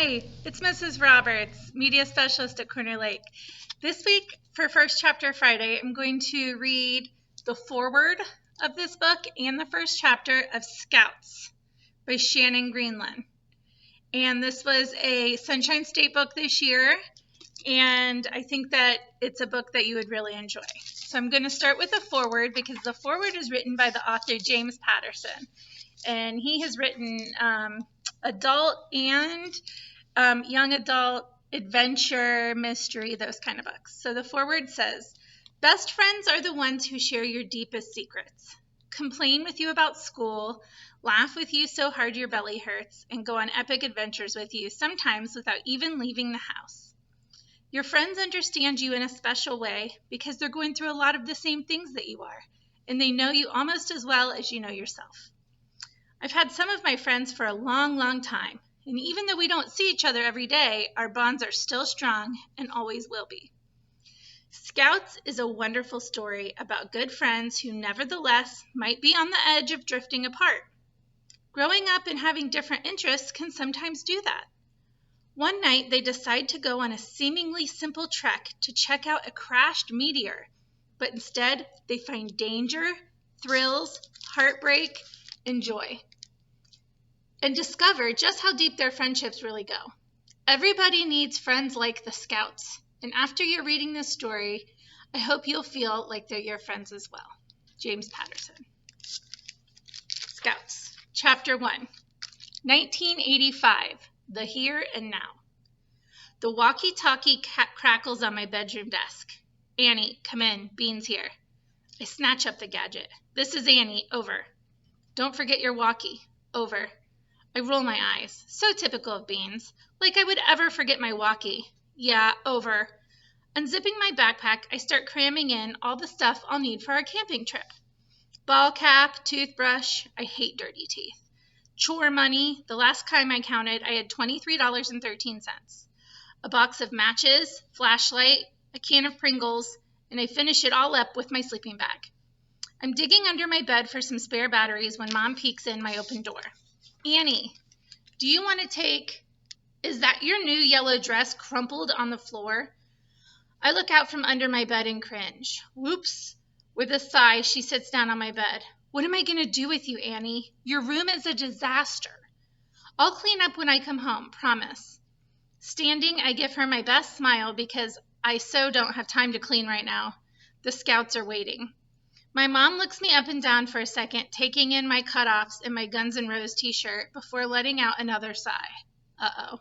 Hi, it's Mrs. Roberts, Media Specialist at Corner Lake. This week, for First Chapter Friday, I'm going to read the foreword of this book and the first chapter of Scouts by Shannon Greenland. And this was a Sunshine State book this year, and I think that it's a book that you would really enjoy. So I'm going to start with the foreword because the foreword is written by the author James Patterson. And he has written adult and young adult adventure, mystery, those kind of books. So the foreword says, best friends are the ones who share your deepest secrets, complain with you about school, laugh with you so hard your belly hurts, and go on epic adventures with you, sometimes without even leaving the house. Your friends understand you in a special way because they're going through a lot of the same things that you are, and they know you almost as well as you know yourself. I've had some of my friends for a long, long time, and even though we don't see each other every day, our bonds are still strong and always will be. Scouts is a wonderful story about good friends who nevertheless might be on the edge of drifting apart. Growing up and having different interests can sometimes do that. One night, they decide to go on a seemingly simple trek to check out a crashed meteor, but instead, they find danger, thrills, heartbreak, and joy, and discover just how deep their friendships really go. Everybody needs friends like the Scouts, and after you're reading this story, I hope you'll feel like they're your friends as well. James Patterson. Scouts, Chapter 1, 1985, The Here and Now. The walkie-talkie crackles on my bedroom desk. Annie, come in, Bean's here. I snatch up the gadget. This is Annie, over. Don't forget your walkie, over. I roll my eyes. So typical of Beans. Like I would ever forget my walkie. Yeah, over. Unzipping my backpack, I start cramming in all the stuff I'll need for our camping trip. Ball cap, toothbrush. I hate dirty teeth. Chore money. The last time I counted, I had $23.13. A box of matches, flashlight, a can of Pringles, and I finish it all up with my sleeping bag. I'm digging under my bed for some spare batteries when Mom peeks in my open door. Annie, do you want to take... Is that your new yellow dress crumpled on the floor? I look out from under my bed and cringe. Whoops. With a sigh, she sits down on my bed. What am I going to do with you, Annie? Your room is a disaster. I'll clean up when I come home, promise. Standing, I give her my best smile because I so don't have time to clean right now. The Scouts are waiting. My mom looks me up and down for a second, taking in my cutoffs and my Guns N' Roses t-shirt before letting out another sigh. Uh-oh.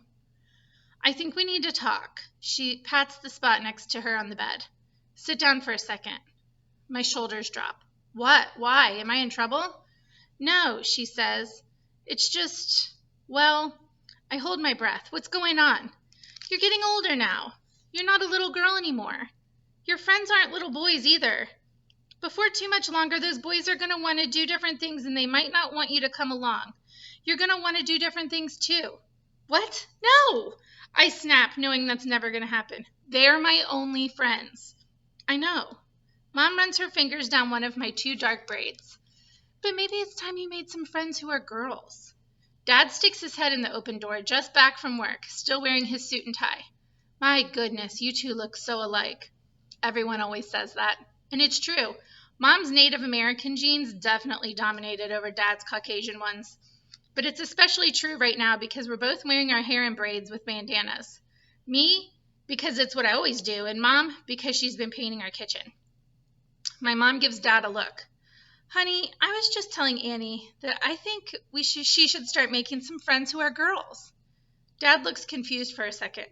I think we need to talk. She pats the spot next to her on the bed. Sit down for a second. My shoulders drop. What? Why? Am I in trouble? No, she says. It's just, well, I hold my breath. What's going on? You're getting older now. You're not a little girl anymore. Your friends aren't little boys either. Before too much longer, those boys are going to want to do different things, and they might not want you to come along. You're going to want to do different things, too. What? No! I snap, knowing that's never going to happen. They're my only friends. I know. Mom runs her fingers down one of my two dark braids. But maybe it's time you made some friends who are girls. Dad sticks his head in the open door, just back from work, still wearing his suit and tie. My goodness, you two look so alike. Everyone always says that. And it's true. Mom's Native American genes definitely dominated over Dad's Caucasian ones. But it's especially true right now because we're both wearing our hair in braids with bandanas. Me, because it's what I always do, and Mom, because she's been painting our kitchen. My mom gives Dad a look. Honey, I was just telling Annie that I think she should start making some friends who are girls. Dad looks confused for a second.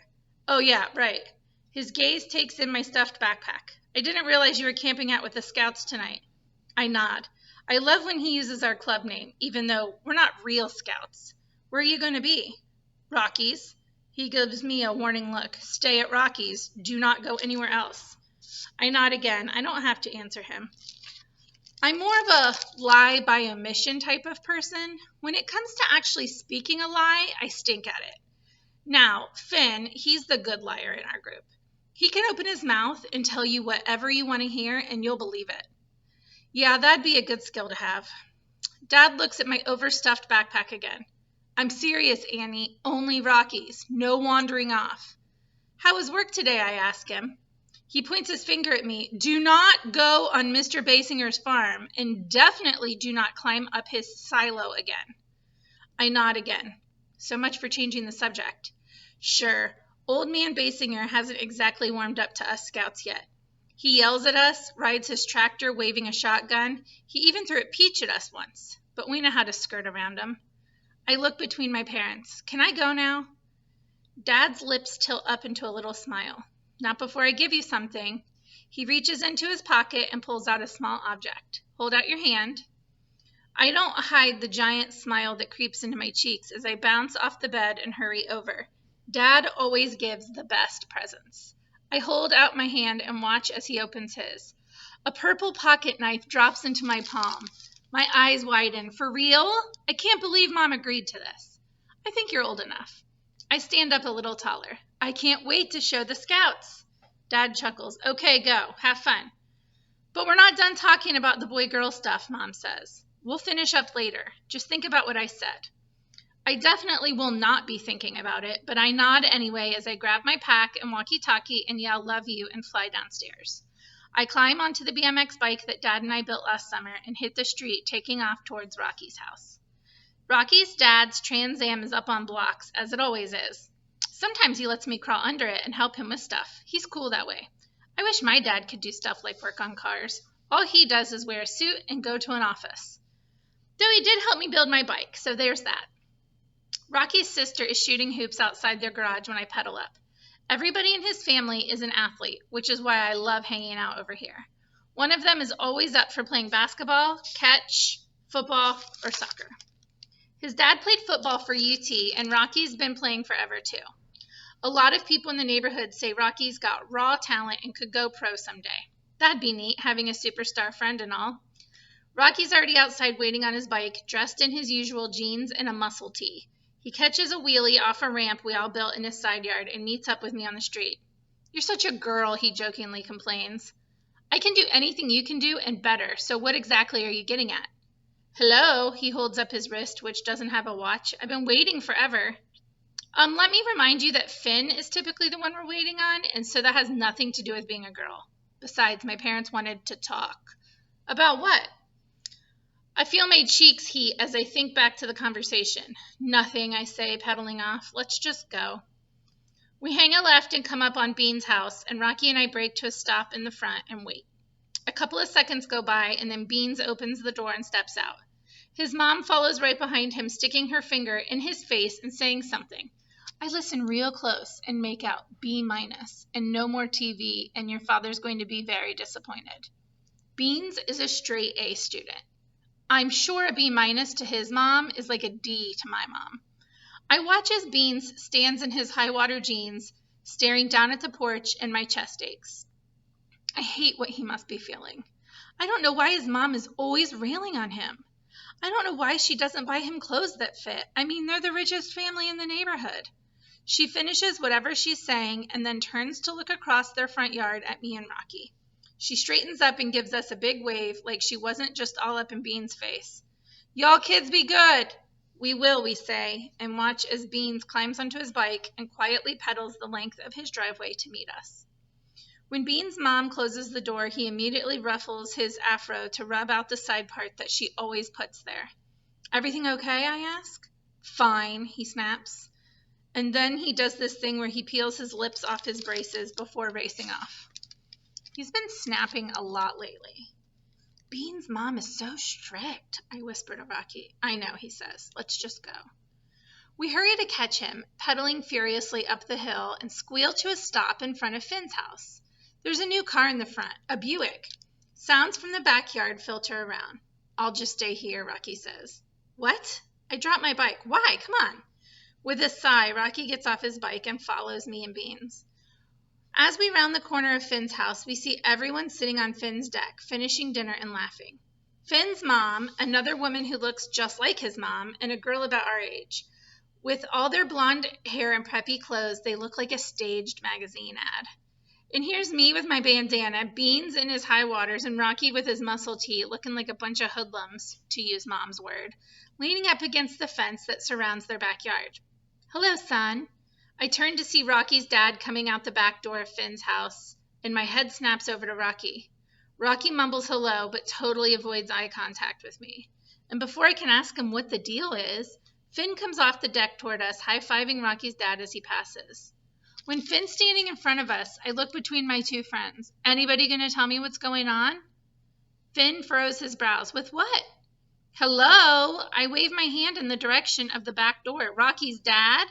Oh yeah, right. His gaze takes in my stuffed backpack. I didn't realize you were camping out with the Scouts tonight. I nod. I love when he uses our club name, even though we're not real Scouts. Where are you going to be? Rockies. He gives me a warning look. Stay at Rockies. Do not go anywhere else. I nod again. I don't have to answer him. I'm more of a lie by omission type of person. When it comes to actually speaking a lie, I stink at it. Now, Finn, he's the good liar in our group. He can open his mouth and tell you whatever you want to hear, and you'll believe it. Yeah, that'd be a good skill to have. Dad looks at my overstuffed backpack again. I'm serious, Annie. Only Rockies. No wandering off. How was work today? I ask him. He points his finger at me. Do not go on Mr. Basinger's farm, and definitely do not climb up his silo again. I nod again. So much for changing the subject. Sure, old man Basinger hasn't exactly warmed up to us scouts yet. He yells at us, rides his tractor waving a shotgun. He even threw a peach at us once, but we know how to skirt around him. I look between my parents. Can I go now? Dad's lips tilt up into a little smile. Not before I give you something. He reaches into his pocket and pulls out a small object. Hold out your hand. I don't hide the giant smile that creeps into my cheeks as I bounce off the bed and hurry over. Dad always gives the best presents. I hold out my hand and watch as he opens his. A purple pocket knife drops into my palm. My eyes widen. For real? I can't believe Mom agreed to this. I think you're old enough. I stand up a little taller. I can't wait to show the scouts. Dad chuckles. Okay, go. Have fun. But we're not done talking about the boy-girl stuff, Mom says. We'll finish up later. Just think about what I said. I definitely will not be thinking about it, but I nod anyway as I grab my pack and walkie-talkie and yell love you and fly downstairs. I climb onto the BMX bike that Dad and I built last summer and hit the street, taking off towards Rocky's house. Rocky's dad's Trans Am is up on blocks, as it always is. Sometimes he lets me crawl under it and help him with stuff. He's cool that way. I wish my dad could do stuff like work on cars. All he does is wear a suit and go to an office. Though he did help me build my bike, so there's that. Rocky's sister is shooting hoops outside their garage when I pedal up. Everybody in his family is an athlete, which is why I love hanging out over here. One of them is always up for playing basketball, catch, football, or soccer. His dad played football for UT, and Rocky's been playing forever too. A lot of people in the neighborhood say Rocky's got raw talent and could go pro someday. That'd be neat, having a superstar friend and all. Rocky's already outside waiting on his bike, dressed in his usual jeans and a muscle tee. He catches a wheelie off a ramp we all built in his side yard and meets up with me on the street. You're such a girl, he jokingly complains. I can do anything you can do and better, so what exactly are you getting at? Hello, he holds up his wrist, which doesn't have a watch. I've been waiting forever. Let me remind you that Finn is typically the one we're waiting on, and so that has nothing to do with being a girl. Besides, my parents wanted to talk. About what? I feel my cheeks heat as I think back to the conversation. Nothing, I say, pedaling off. Let's just go. We hang a left and come up on Bean's house, and Rocky and I brake to a stop in the front and wait. A couple of seconds go by, and then Beans opens the door and steps out. His mom follows right behind him, sticking her finger in his face and saying something. I listen real close and make out B- and no more TV, and your father's going to be very disappointed. Beans is a straight A student. I'm sure a B- to his mom is like a D to my mom. I watch as Beans stands in his high-water jeans, staring down at the porch, and my chest aches. I hate what he must be feeling. I don't know why his mom is always railing on him. I don't know why she doesn't buy him clothes that fit. I mean, they're the richest family in the neighborhood. She finishes whatever she's saying and then turns to look across their front yard at me and Rocky. She straightens up and gives us a big wave like she wasn't just all up in Beans' face. Y'all kids be good. We will, we say, and watch as Beans climbs onto his bike and quietly pedals the length of his driveway to meet us. When Beans' mom closes the door, he immediately ruffles his afro to rub out the side part that she always puts there. Everything okay, I ask? Fine, he snaps. And then he does this thing where he peels his lips off his braces before racing off. He's been snapping a lot lately. Beans' mom is so strict, I whisper to Rocky. I know, he says. Let's just go. We hurry to catch him, pedaling furiously up the hill, and squeal to a stop in front of Finn's house. There's a new car in the front, a Buick. Sounds from the backyard filter around. I'll just stay here, Rocky says. What? I drop my bike. Why? Come on. With a sigh, Rocky gets off his bike and follows me and Beans. As we round the corner of Finn's house, we see everyone sitting on Finn's deck, finishing dinner and laughing. Finn's mom, another woman who looks just like his mom, and a girl about our age. With all their blonde hair and preppy clothes, they look like a staged magazine ad. And here's me with my bandana, Beans in his high waters, and Rocky with his muscle tee, looking like a bunch of hoodlums, to use Mom's word. leaning up against the fence that surrounds their backyard. "Hello, son." I turn to see Rocky's dad coming out the back door of Finn's house, and my head snaps over to Rocky. Rocky mumbles hello, but totally avoids eye contact with me. And before I can ask him what the deal is, Finn comes off the deck toward us, high-fiving Rocky's dad as he passes. When Finn's standing in front of us, I look between my two friends. "Anybody going to tell me what's going on?" Finn furrows his brows. "With what?" "Hello?" I wave my hand in the direction of the back door. "Rocky's dad?"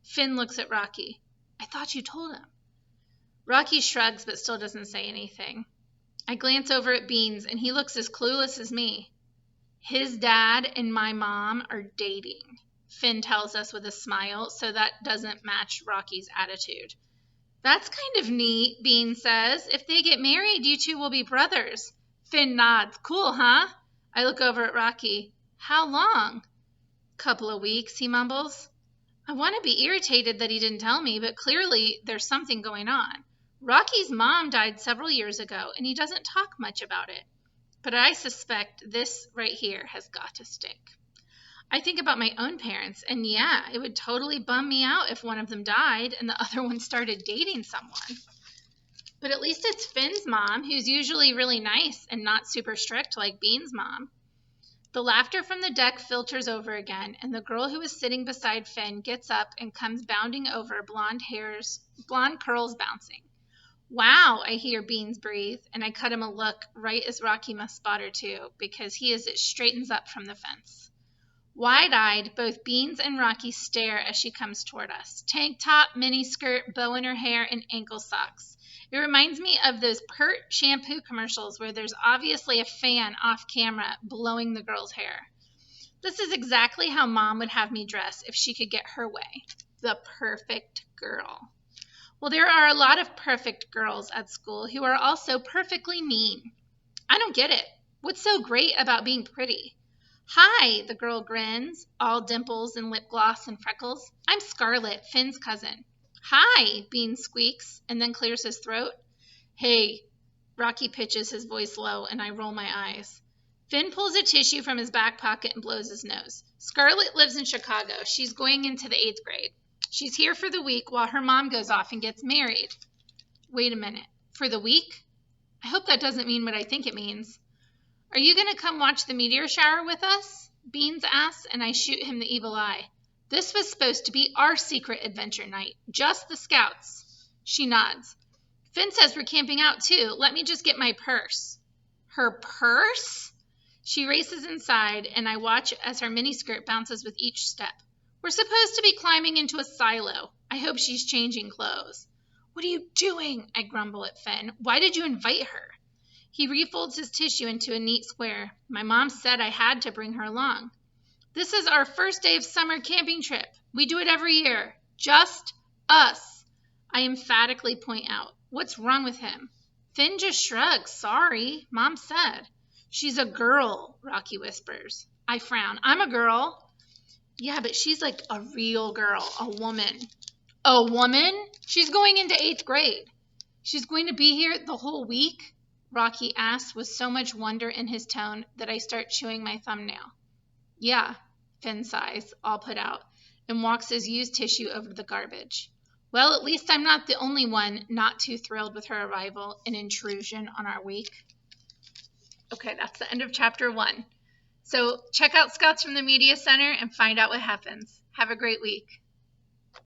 Finn looks at Rocky. "I thought you told him." Rocky shrugs but still doesn't say anything. I glance over at Beans, and he looks as clueless as me. "His dad and my mom are dating," Finn tells us with a smile, so that doesn't match Rocky's attitude. "That's kind of neat," Beans says. "If they get married, you two will be brothers." Finn nods. "Cool, huh?" I look over at Rocky. "How long?" "Couple of weeks," he mumbles. I want to be irritated that he didn't tell me, but clearly there's something going on. Rocky's mom died several years ago, and he doesn't talk much about it. But I suspect this right here has got to stick. I think about my own parents, and yeah, it would totally bum me out if one of them died and the other one started dating someone. But at least it's Finn's mom, who's usually really nice and not super strict like Bean's mom. The laughter from the deck filters over again, and the girl who is sitting beside Finn gets up and comes bounding over, blonde curls bouncing. "Wow," I hear Beans breathe, and I cut him a look right as Rocky must spot her too, because he as it straightens up from the fence. Wide-eyed, both Beans and Rocky stare as she comes toward us. Tank top, mini skirt, bow in her hair, and ankle socks. It reminds me of those Pert shampoo commercials where there's obviously a fan off camera blowing the girl's hair. This is exactly how Mom would have me dress if she could get her way. The perfect girl. Well, there are a lot of perfect girls at school who are also perfectly mean. I don't get it. What's so great about being pretty? "Hi," the girl grins, all dimples and lip gloss and freckles. "I'm Scarlett, Finn's cousin." "Hi," Bean squeaks, and then clears his throat. "Hey," Rocky pitches his voice low, and I roll my eyes. Finn pulls a tissue from his back pocket and blows his nose. "Scarlett lives in Chicago. She's going into the 8th grade. She's here for the week while her mom goes off and gets married." Wait a minute. For the week? I hope that doesn't mean what I think it means. "Are you going to come watch the meteor shower with us?" Beans asks, and I shoot him the evil eye. "This was supposed to be our secret adventure night. Just the scouts." She nods. "Finn says we're camping out too. Let me just get my purse." Her purse? She races inside, and I watch as her miniskirt bounces with each step. We're supposed to be climbing into a silo. I hope she's changing clothes. "What are you doing?" I grumble at Finn. "Why did you invite her?" He refolds his tissue into a neat square. "My mom said I had to bring her along." "This is our first day of summer camping trip. We do it every year. Just us," I emphatically point out. What's wrong with him? Finn just shrugs. "Sorry, Mom said." "She's a girl," Rocky whispers. I frown. "I'm a girl." "Yeah, but she's like a real girl, a woman." "A woman? She's going into 8th grade." "She's going to be here the whole week?" Rocky asks with so much wonder in his tone that I start chewing my thumbnail. "Yeah," Finn sighs, all put out, and walks his used tissue over to the garbage. Well, at least I'm not the only one not too thrilled with her arrival, an intrusion on our week. Okay, that's the end of chapter 1. So check out Scouts from the Media Center and find out what happens. Have a great week.